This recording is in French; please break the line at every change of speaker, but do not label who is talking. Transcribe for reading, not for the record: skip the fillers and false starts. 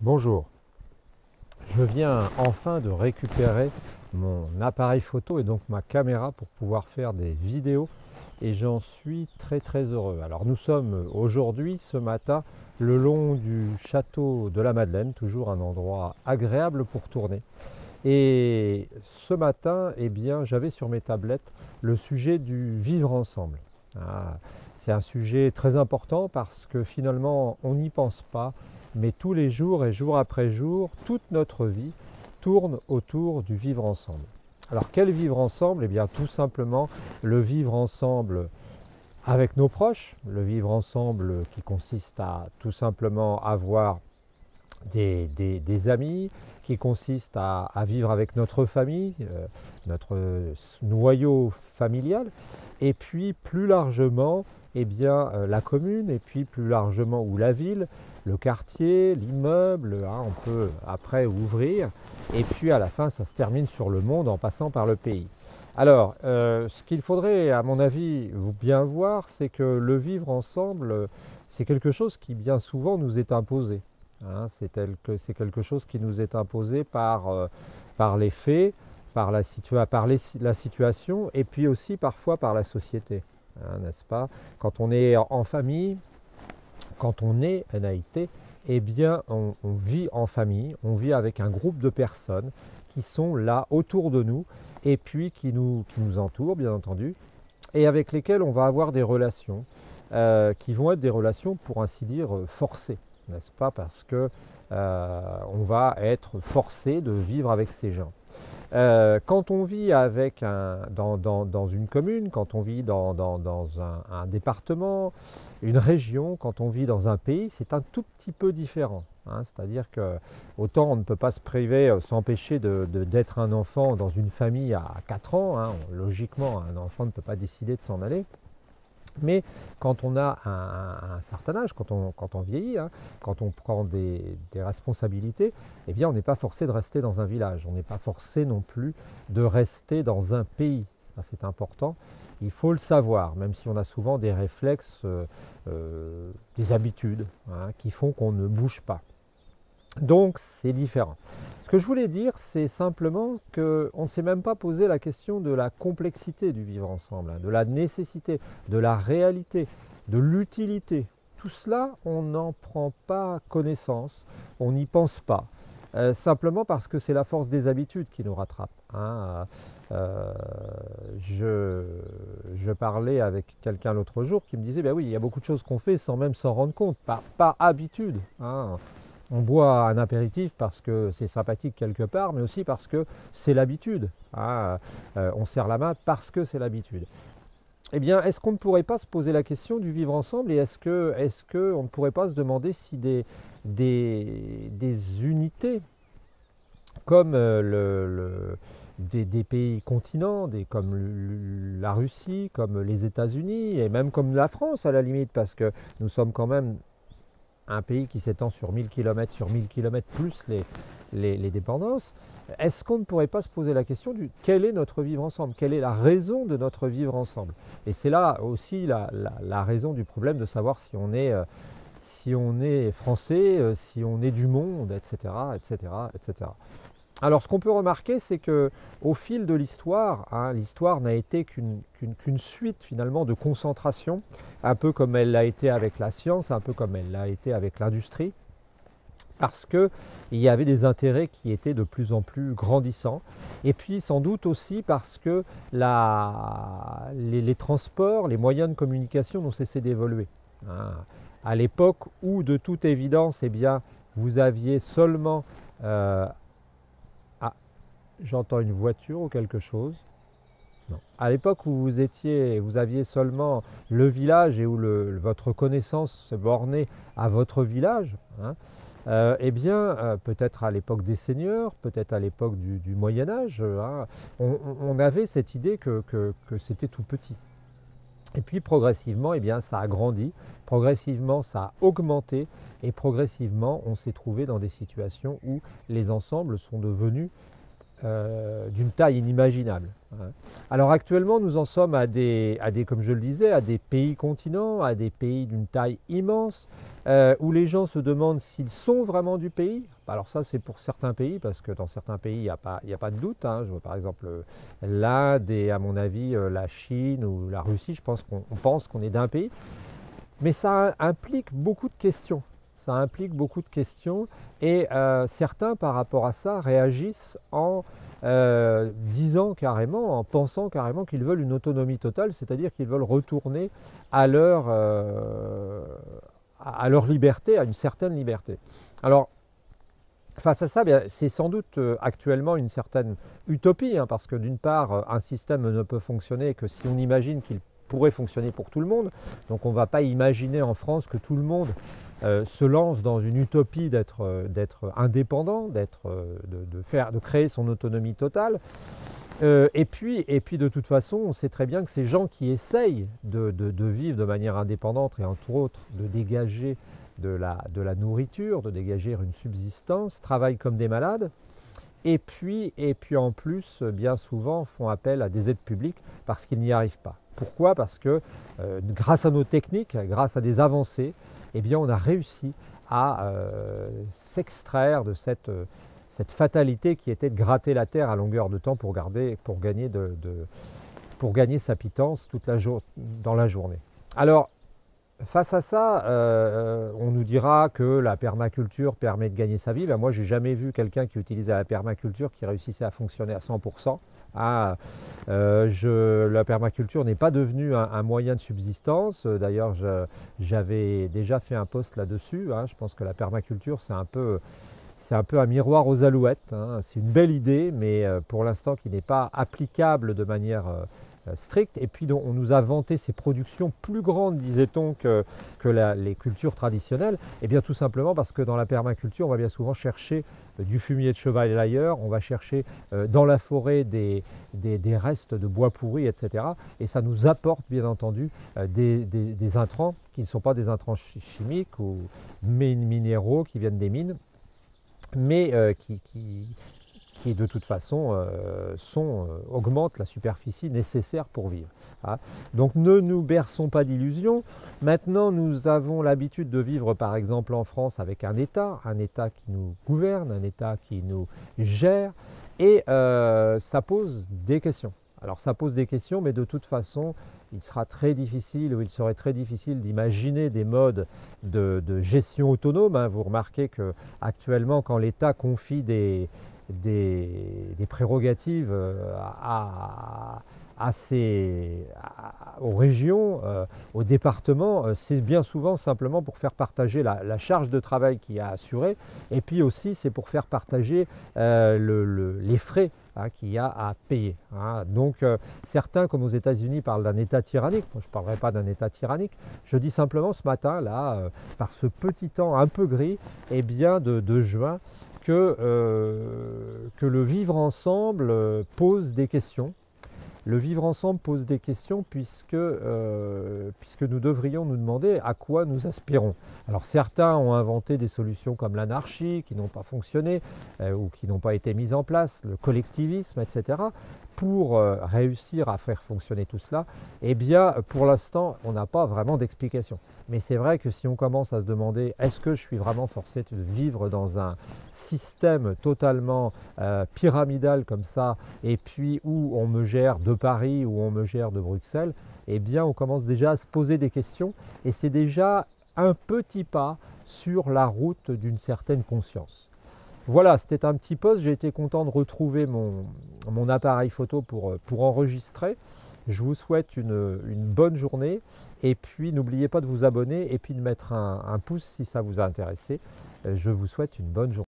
Bonjour, je viens enfin de récupérer mon appareil photo et donc ma caméra pour pouvoir faire des vidéos et j'en suis très heureux. Alors nous sommes aujourd'hui, ce matin, le long du château de la Madeleine, toujours un endroit agréable pour tourner. Et ce matin, eh bien, j'avais sur mes tablettes le sujet du vivre ensemble. Ah, c'est un sujet très important parce que finalement, on n'y pense pas, mais tous les jours et jour après jour, toute notre vie tourne autour du vivre ensemble. Alors quel vivre ensemble? Eh bien tout simplement le vivre ensemble avec nos proches, le vivre ensemble qui consiste à tout simplement avoir des amis, qui consiste à vivre avec notre famille, notre noyau familial, et puis plus largement, eh bien, la commune, et puis plus largement ou la ville, le quartier, l'immeuble, hein, on peut après ouvrir, et puis à la fin ça se termine sur le monde en passant par le pays. Alors, ce qu'il faudrait, à mon avis, bien voir, c'est que le vivre ensemble, c'est quelque chose qui bien souvent nous est imposé. Hein, c'est quelque chose qui nous est imposé par les faits, la situation et puis aussi parfois par la société, hein, n'est-ce pas? Quand on est en famille, quand on est NAIT, eh bien on vit en famille, on vit avec un groupe de personnes qui sont là autour de nous et puis qui nous entourent bien entendu et avec lesquelles on va avoir des relations qui vont être des relations pour ainsi dire forcées, n'est-ce pas? Parce que on va être forcé de vivre avec ces gens. Quand on vit dans une commune, quand on vit dans un département, une région, quand on vit dans un pays, c'est un tout petit peu différent, hein. C'est-à-dire que autant on ne peut pas se priver, s'empêcher d'être un enfant dans une famille à 4 ans, hein. Logiquement, un enfant ne peut pas décider de s'en aller. Mais quand on a un certain âge, quand on vieillit, hein, quand on prend des responsabilités, eh bien on n'est pas forcé de rester dans un village, on n'est pas forcé non plus de rester dans un pays. Ça c'est important, il faut le savoir, même si on a souvent des réflexes, des habitudes, hein, qui font qu'on ne bouge pas. Donc c'est différent. Ce que je voulais dire, c'est simplement qu'on ne s'est même pas posé la question de la complexité du vivre ensemble, hein, de la nécessité, de la réalité, de l'utilité. Tout cela, on n'en prend pas connaissance, on n'y pense pas, simplement parce que c'est la force des habitudes qui nous rattrape, hein. Euh, je, je parlais avec quelqu'un l'autre jour qui me disait, ben oui, il y a beaucoup de choses qu'on fait sans même s'en rendre compte, par habitude, hein. On boit un apéritif parce que c'est sympathique quelque part, mais aussi parce que c'est l'habitude, hein. On serre la main parce que c'est l'habitude. Eh bien, est-ce qu'on ne pourrait pas se poser la question du vivre ensemble et est-ce que on ne pourrait pas se demander si des unités comme des pays continents, comme la Russie, comme les États-Unis et même comme la France à la limite, parce que nous sommes quand même un pays qui s'étend sur 1000 km sur 1000 km plus les dépendances, est-ce qu'on ne pourrait pas se poser la question du quel est notre vivre ensemble? Quelle est la raison de notre vivre ensemble? Et c'est là aussi la raison du problème de savoir si on est français, si on est du monde, etc. etc., etc. Alors ce qu'on peut remarquer, c'est que au fil de l'histoire, hein, l'histoire n'a été qu'une suite finalement de concentration, un peu comme elle l'a été avec la science, un peu comme elle l'a été avec l'industrie, parce qu'il y avait des intérêts qui étaient de plus en plus grandissants, et puis sans doute aussi parce que les transports, les moyens de communication n'ont cessé d'évoluer, hein. À l'époque où de toute évidence, eh bien, vous aviez seulement ah, j'entends une voiture ou quelque chose. Non. À l'époque où vous aviez seulement le village et où votre connaissance se bornait à votre village, hein, eh bien, peut-être à l'époque des seigneurs, peut-être à l'époque du Moyen Âge, hein, on avait cette idée que c'était tout petit. Et puis progressivement, eh bien, ça a grandi, progressivement ça a augmenté, et progressivement on s'est trouvé dans des situations où les ensembles sont devenus d'une taille inimaginable. Alors actuellement, nous en sommes comme je le disais, à des pays-continents, à des pays d'une taille immense, où les gens se demandent s'ils sont vraiment du pays. Alors ça, c'est pour certains pays, parce que dans certains pays, il n'y a pas de doute. Je vois par exemple l'Inde et à mon avis la Chine ou la Russie, je pense qu'on pense qu'on est d'un pays. Mais ça implique beaucoup de questions. Ça implique beaucoup de questions et certains par rapport à ça réagissent en disant carrément, en pensant carrément qu'ils veulent une autonomie totale, c'est-à-dire qu'ils veulent retourner à leur liberté, à une certaine liberté. Alors, face à ça, c'est sans doute actuellement une certaine utopie, parce que d'une part, un système ne peut fonctionner que si on imagine qu'il pourrait fonctionner pour tout le monde. Donc on ne va pas imaginer en France que tout le monde se lance dans une utopie d'être indépendant, de créer son autonomie totale. Et puis de toute façon, on sait très bien que ces gens qui essayent de vivre de manière indépendante et entre autres de dégager de la nourriture, de dégager une subsistance, travaillent comme des malades. Et puis en plus, bien souvent, font appel à des aides publiques parce qu'ils n'y arrivent pas. Pourquoi? Parce que grâce à nos techniques, grâce à des avancées, eh bien, on a réussi à s'extraire de cette fatalité qui était de gratter la terre à longueur de temps pour gagner sa pitance dans la journée. Alors, face à ça, on nous dira que la permaculture permet de gagner sa vie. Moi, je n'ai jamais vu quelqu'un qui utilisait la permaculture qui réussissait à fonctionner à 100%. La permaculture n'est pas devenue un moyen de subsistance. D'ailleurs, j'avais déjà fait un post là-dessus. Je pense que la permaculture, c'est un peu un miroir aux alouettes. C'est une belle idée, mais pour l'instant qui n'est pas applicable de manière stricte. Et puis on nous a vanté ces productions plus grandes, disait-on, que les cultures traditionnelles. Et bien tout simplement parce que dans la permaculture, on va bien souvent chercher du fumier de cheval ailleurs, on va chercher dans la forêt des restes de bois pourris, etc. Et ça nous apporte bien entendu des intrants qui ne sont pas des intrants chimiques ou minéraux qui viennent des mines, mais qui de toute façon augmentent la superficie nécessaire pour vivre. Donc ne nous berçons pas d'illusions. Maintenant, nous avons l'habitude de vivre par exemple en France avec un État qui nous gouverne, un État qui nous gère, et ça pose des questions. Alors ça pose des questions, mais de toute façon, il serait très difficile d'imaginer des modes de gestion autonome. Vous remarquez qu'actuellement, quand l'État confie des prérogatives aux régions, aux départements, c'est bien souvent simplement pour faire partager la charge de travail qui a assurée, et puis aussi c'est pour faire partager les frais qu'il y a à payer. Donc certains, comme aux États-Unis, parlent d'un État tyrannique. Moi, je ne parlerai pas d'un État tyrannique. Je dis simplement ce matin, là, par ce petit temps un peu gris, de juin, que le vivre ensemble pose des questions. Le vivre ensemble pose des questions puisque nous devrions nous demander à quoi nous aspirons. Alors certains ont inventé des solutions comme l'anarchie qui n'ont pas fonctionné ou qui n'ont pas été mises en place, le collectivisme, etc. Pour réussir à faire fonctionner tout cela, pour l'instant, on n'a pas vraiment d'explication. Mais c'est vrai que si on commence à se demander est-ce que je suis vraiment forcé de vivre dans un système totalement pyramidal comme ça, et puis où on me gère de Paris, où on me gère de Bruxelles, on commence déjà à se poser des questions, et c'est déjà un petit pas sur la route d'une certaine conscience. Voilà, c'était un petit post. J'ai été content de retrouver mon appareil photo pour enregistrer. Je vous souhaite une bonne journée, et puis n'oubliez pas de vous abonner et puis de mettre un pouce si ça vous a intéressé. Je vous souhaite une bonne journée.